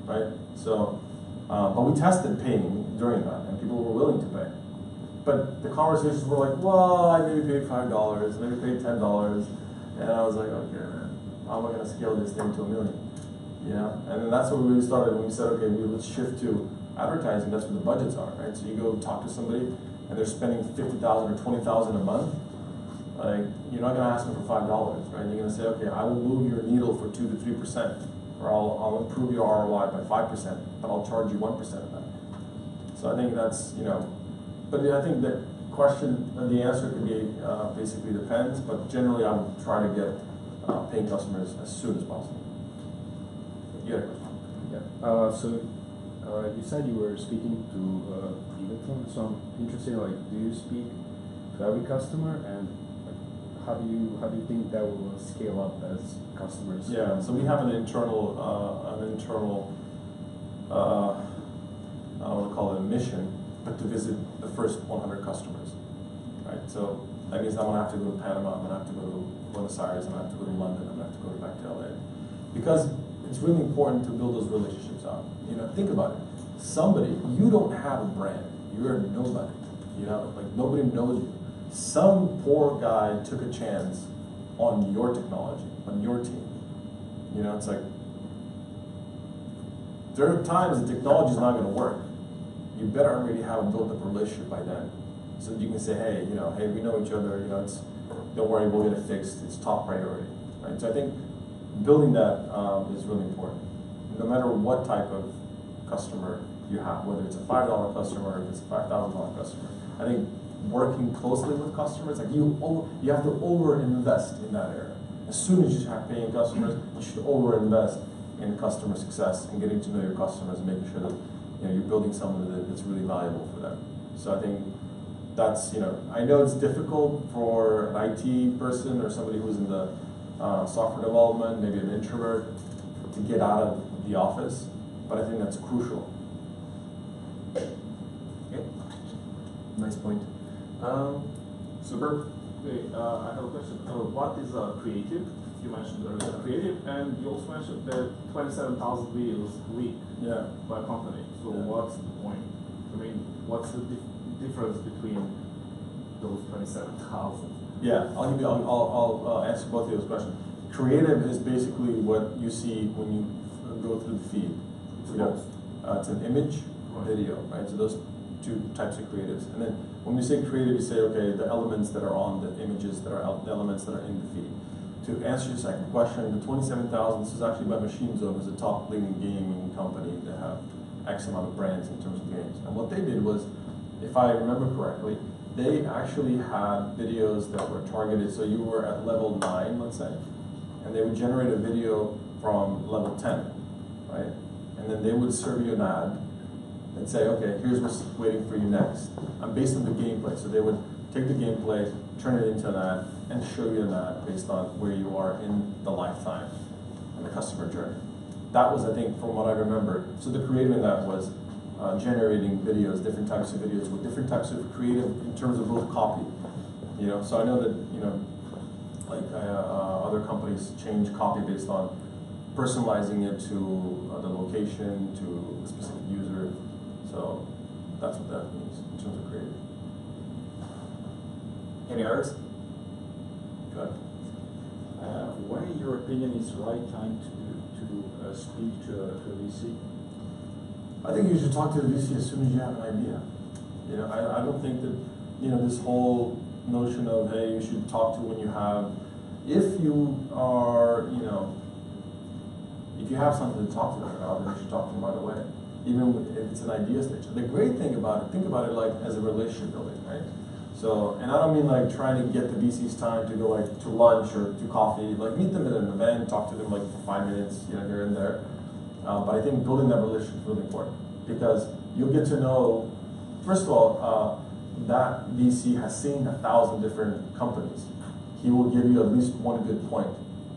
right? So, but we tested paying during that, and people were willing to pay. But the conversations were like, well, I maybe paid $5, maybe paid $10, and I was like, okay, man, how am I going to scale this thing to $1 million? You know, and then that's what we really started when we said, okay, let's shift to advertising. That's where the budgets are, right? So you go talk to somebody, and they're spending $50,000 or $20,000 a month. Like, you're not going to ask them for $5, right? You're going to say, okay, I will move your needle for 2 to 3%, or I'll improve your ROI by 5%, but I'll charge you 1% of that. So I think that's, you know, but I think the question, the answer could be basically depends, but generally I would try to get paying customers as soon as possible. You had a question? Yeah. So you said you were speaking to Gigatron, so I'm interested, like, do you speak to every customer, and like, how do you think that will scale up as customers? Yeah. So we have an internal I don't want to call it a mission, but to visit the first 100 customers, right? So that means I'm going to have to go to Panama, I'm going to have to go to Buenos Aires, I'm going to have to go to London, I'm going to have to go back to LA. Because it's really important to build those relationships out. You know, think about it. Somebody, you don't have a brand. You're a nobody. You know, like nobody knows you. Some poor guy took a chance on your technology, on your team. You know, it's like, there are times the technology is not going to work. You better already have built up a relationship by then, so that you can say, hey, you know, hey, we know each other. You know, don't worry, we'll get it fixed. It's top priority, right? So I think building that is really important. No matter what type of customer you have, whether it's a $5 customer or if it's a $5,000 customer, I think working closely with customers, like you have to over-invest in that area. As soon as you have paying customers, you should over-invest in customer success and getting to know your customers and making sure that, you know, you're building something that's really valuable for them. So I think that's, you know, I know it's difficult for an IT person or somebody who's in the software development, maybe an introvert, to get out of the office, but I think that's crucial. Okay. Nice point. Super. Okay, I have a question. What is a creative? You mentioned there is a creative, and you also mentioned that 27,000 videos a week by a company. So what's the point? I mean, what's the difference between those 27,000? Yeah, I'll answer both of those questions. Creative is basically what you see when you go through the feed. It's an image or video, right? So those two types of creatives. And then when we say creative, you say, okay, the elements that are on the images that are out, the elements that are in the feed. To answer your second question, the 27,000, this is actually by Machine Zone, is a top leading gaming company that have X amount of brands in terms of games. And what they did was, if I remember correctly, they actually had videos that were targeted, so you were at level 9, let's say, and they would generate a video from level 10, right? And then they would serve you an ad and say, okay, here's what's waiting for you next. And based on the gameplay, so they would take the gameplay, turn it into an ad, and show you an ad based on where you are in the lifetime and the customer journey. That was, I think, from what I remember. So the creative in that was generating videos, different types of videos with different types of creative in terms of both copy. You know, so I know that, you know, like other companies change copy based on personalizing it to the location, to a specific user. So that's what that means in terms of creative. Any others? Good. When, in your opinion, is the right time to speak to a VC? I think you should talk to the VC as soon as you have an idea. You know, I don't think that, you know, this whole notion of, hey, you should talk to when you have, if you are, you know, if you have something to talk to them about, then you should talk to them right away, even if it's an idea stage. The great thing about it, think about it like as a relationship building, right? So, and I don't mean like trying to get the VC's time to go like to lunch or to coffee, like meet them at an event, talk to them like for 5 minutes, you know, here and there. But I think building that relationship is really important because you'll get to know, first of all, that VC has seen 1,000 different companies. He will give you at least one good point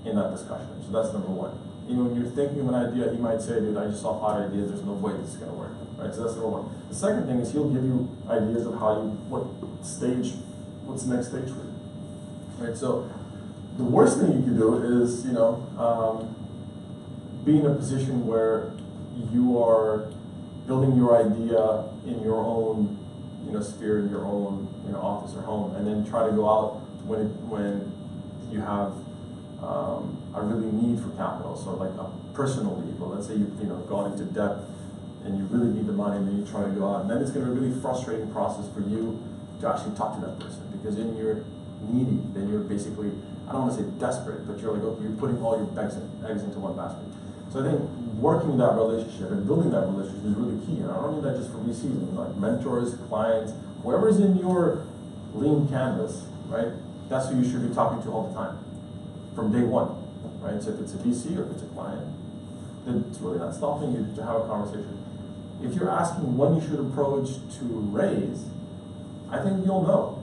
in that discussion. So that's number one. Even when you're thinking of an idea, he might say, dude, I just saw 5 ideas, there's no way this is gonna work. Right? So that's number one. The second thing is he'll give you ideas of how you, what's the next stage for you. Right? So the worst thing you can do is, you know, be in a position where you are building your idea in your own, you know, sphere, in your own, you know, office or home, and then try to go out when you have a really need for capital. So like a personal need. Well, let's say you've, you know, gone into debt and you really need the money, and then you try to go out, and then it's going to be a really frustrating process for you to actually talk to that person, because then you're needy, then you're basically, I don't want to say desperate, but you're like, okay, you're putting all your eggs into one basket. So I think working that relationship and building that relationship is really key. And I don't mean that just for VCs, I mean like mentors, clients, whoever's in your lean canvas, right? That's who you should be talking to all the time, from day one, right? So if it's a VC or if it's a client, then it's really not stopping you to have a conversation. If you're asking when you should approach to raise, I think you'll know.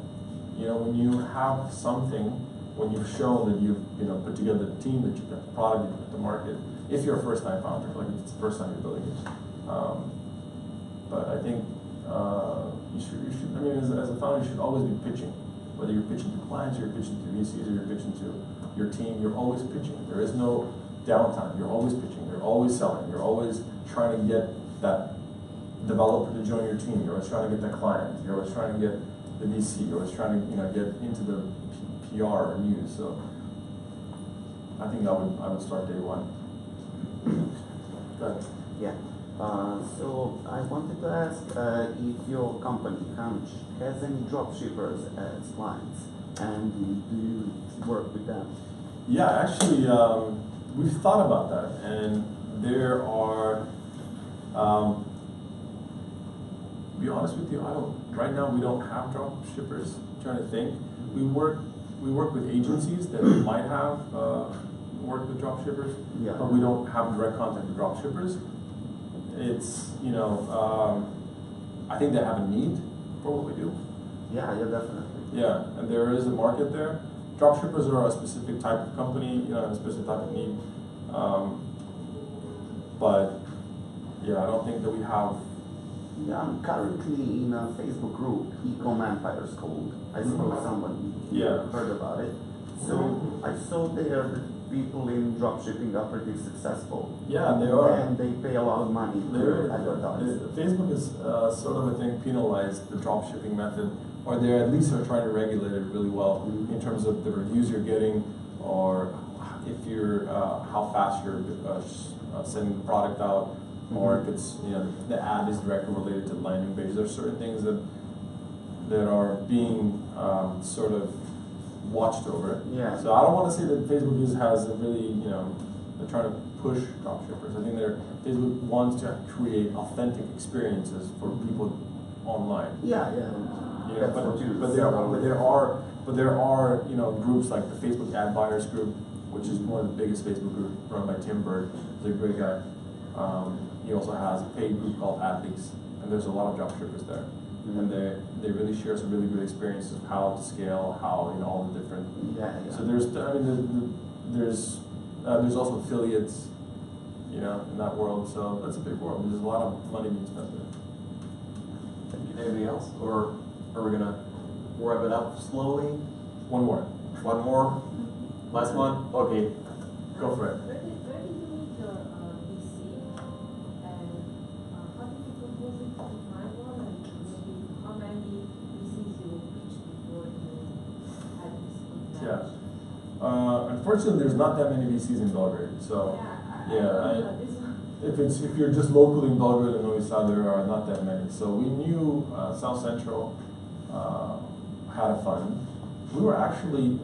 You know, when you have something, when you've shown that you've, you know, put together the team, that you've got the product, you've got the market. If you're a first-time founder, like if it's the first time you're building it. But I think you should. I mean, as a founder, you should always be pitching. Whether you're pitching to clients, or you're pitching to VCs, or you're pitching to your team, you're always pitching. There is no downtime. You're always pitching. You're always selling. You're always trying to get that developer to join your team. You're always trying to get that client. You're always trying to get the VC. You're always trying to, you know, get into the PR or news. So I think I would start day one. Go ahead. Yeah. So I wanted to ask if your company, Hunch, has any dropshippers as clients, and do you work with them? Yeah, actually, we've thought about that, and there are. To be honest with you, right now we don't have drop shippers. I'm trying to think. We work with agencies that might have work with drop shippers, yeah, but we don't have direct contact with drop shippers. It's, you know, I think they have a need for what we do. Yeah, definitely. Yeah, and there is a market there. Drop shippers are a specific type of company, you know, a specific type of need. But yeah, I don't think that we have Yeah, I'm currently in a Facebook group, Ecom Empires called. I suppose someone heard about it. So I saw there that people in dropshipping are pretty successful. Yeah, they are. And they pay a lot of money to advertise. Facebook is sort of, I think, penalized the dropshipping method, or they at least are trying to regulate it really well in terms of the reviews you're getting, or if you're how fast you're sending the product out, or if it's the ad is directly related to the landing page. There's certain things that are being sort of watched over. Yeah. So I don't want to say that Facebook has a really they're trying to push dropshippers. I think Facebook wants to create authentic experiences for people online. Yeah. But there are groups like the Facebook Ad Buyers Group, which is one of the biggest Facebook groups run by Tim Bird. He's a great guy. He also has a paid group called Adleaks, and there's a lot of dropshippers there, and they really share some really good experiences of how to scale, how all the different. Yeah. So there's also affiliates, in that world. So that's a big world. There's a lot of money being spent there. Anything else, or are we gonna wrap it up slowly? One more. One more. Last one. Okay. Go for it. Where did you meet your VC, and how did you propose it to find one, and maybe how many VCs you reached before you had this contact? Yeah. Unfortunately, there's not that many VCs in Belgrade. So if you're just locally in Belgrade and Novi Sad, there are not that many. So we knew South Central had a fund. We were actually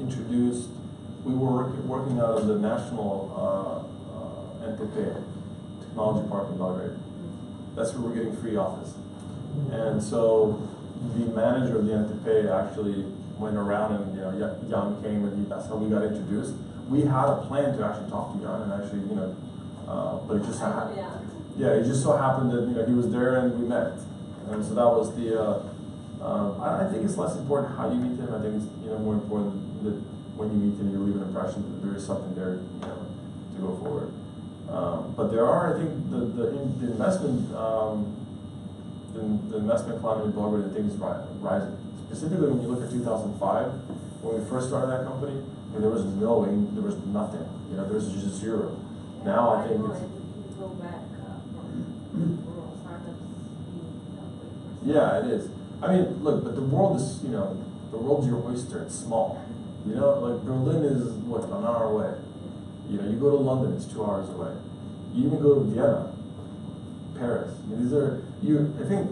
introduced. We were working out of the national NTP, Technology Park in Belgrade. That's where we're getting free office. And so the manager of the NTP actually went around, and Jan came, and that's how we got introduced. We had a plan to actually talk to Jan, and actually but it just happened. It just so happened that he was there and we met, and so that was the. I think it's less important how you meet him. I think it's more important that when you meet him, you leave an impression that there is something there to go forward. But there are, I think, the investment the investment climate in Belgrade, I think, is rising. Specifically, when you look at 2005, when we first started that company, there was nothing. There was just zero. Now I think it's. Yeah, it is. I mean, look, but the world is, the world's your oyster. It's small. Like Berlin is what, an hour away. You go to London, it's 2 hours away. You even go to Vienna, Paris. I mean, I think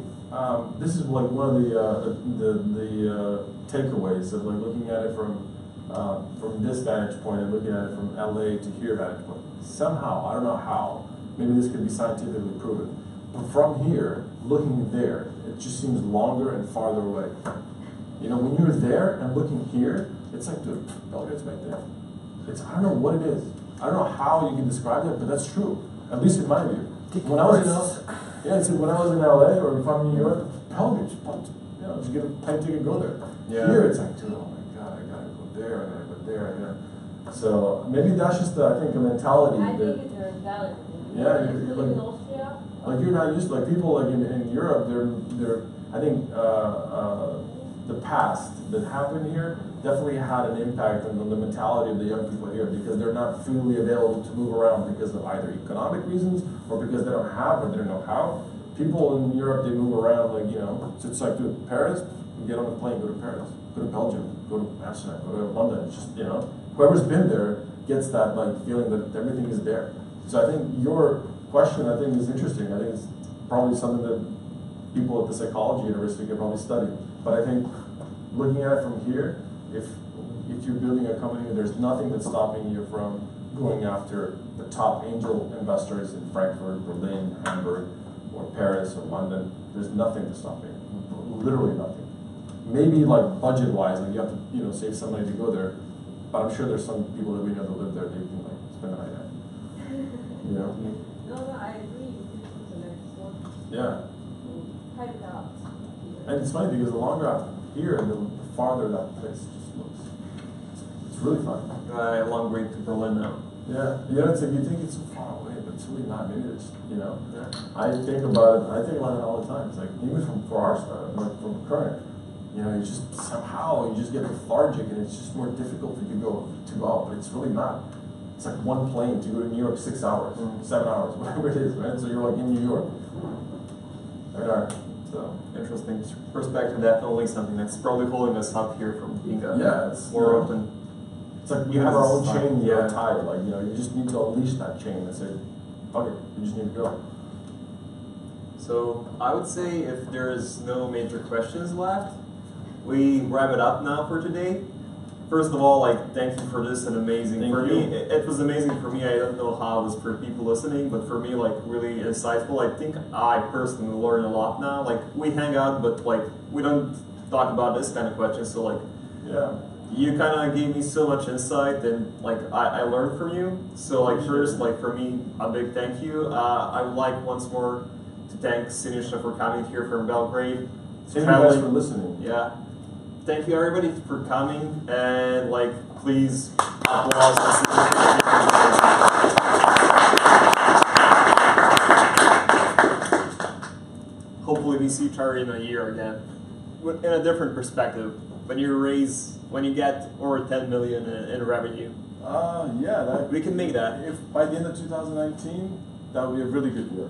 this is like one of the takeaways of like looking at it from this vantage point and looking at it from LA to here vantage point. Somehow, I don't know how, maybe this could be scientifically proven, but from here, looking there, it just seems longer and farther away. When you're there and looking here, it's like, dude, Belgrade's right there. I don't know what it is. I don't know how you can describe it, but that's true. At least in my view. When I was in LA or if I'm in New York, Belgrade, just get a plane ticket, go there. Yeah. Here it's like, dude, oh my God, I gotta go there, I gotta go there. So maybe that's just I think a mentality. I think it's a mentality. Yeah, in Austria. Like you're not used to, like people like in Europe, they're I think the past that happened here definitely had an impact on the mentality of the young people here, because they're not freely available to move around because of either economic reasons or because they don't have or they don't know how. People in Europe, they move around like, so it's like, dude, Paris, you get on a plane, go to Paris, go to Belgium, go to Amsterdam, go to London. It's just, whoever's been there gets that like feeling that everything is there. So I think your question, I think, is interesting. I think it's probably something that people at the psychology university could probably study. But I think looking at it from here, if you're building a company, there's nothing that's stopping you from going after the top angel investors in Frankfurt, Berlin, Hamburg, or Paris, or London. There's nothing to stop you. Literally nothing. Maybe like budget-wise, like you have to save some money to go there. But I'm sure there's some people that we know that live there. They can like spend the night there. No, I agree. It's the next one. Yeah. Type it out. And it's funny because the longer I'm here, the farther that place just looks. It's really fun. I long way to Berlin now. Yeah, it's like you think it's so far away, but it's really not. Maybe it's, I think about it all the time. It's like, even for our startup, like from current, you just somehow, you just get lethargic and it's just more difficult for you to go out, but it's really not. It's like one plane to go to New York, 6 hours, 7 hours, whatever it is, right? So you're like in New York. Right. So, interesting perspective, definitely something that's probably holding us up here from being it's more open. It's like we have our own chain tied, like, you just need to unleash that chain and say, fuck it, you just need to go. So, I would say if there's no major questions left, we wrap it up now for today. First of all, thank you for this and amazing. Thank for you. me, it was amazing for me. I don't know how it was for people listening, but for me, really insightful. I think I personally learned a lot now. We hang out, but we don't talk about this kind of questions. So you kind of gave me so much insight, and I learned from you. So first, for me, a big thank you. I would like once more to thank Siniša for coming here from Belgrade. Thank you guys for listening. Yeah. Thank you everybody for coming, and please applause. Hopefully we see each other in a year again, in a different perspective. When you get over 10 million in revenue. Yeah, we can make that. If by the end of 2019, that would be a really good year.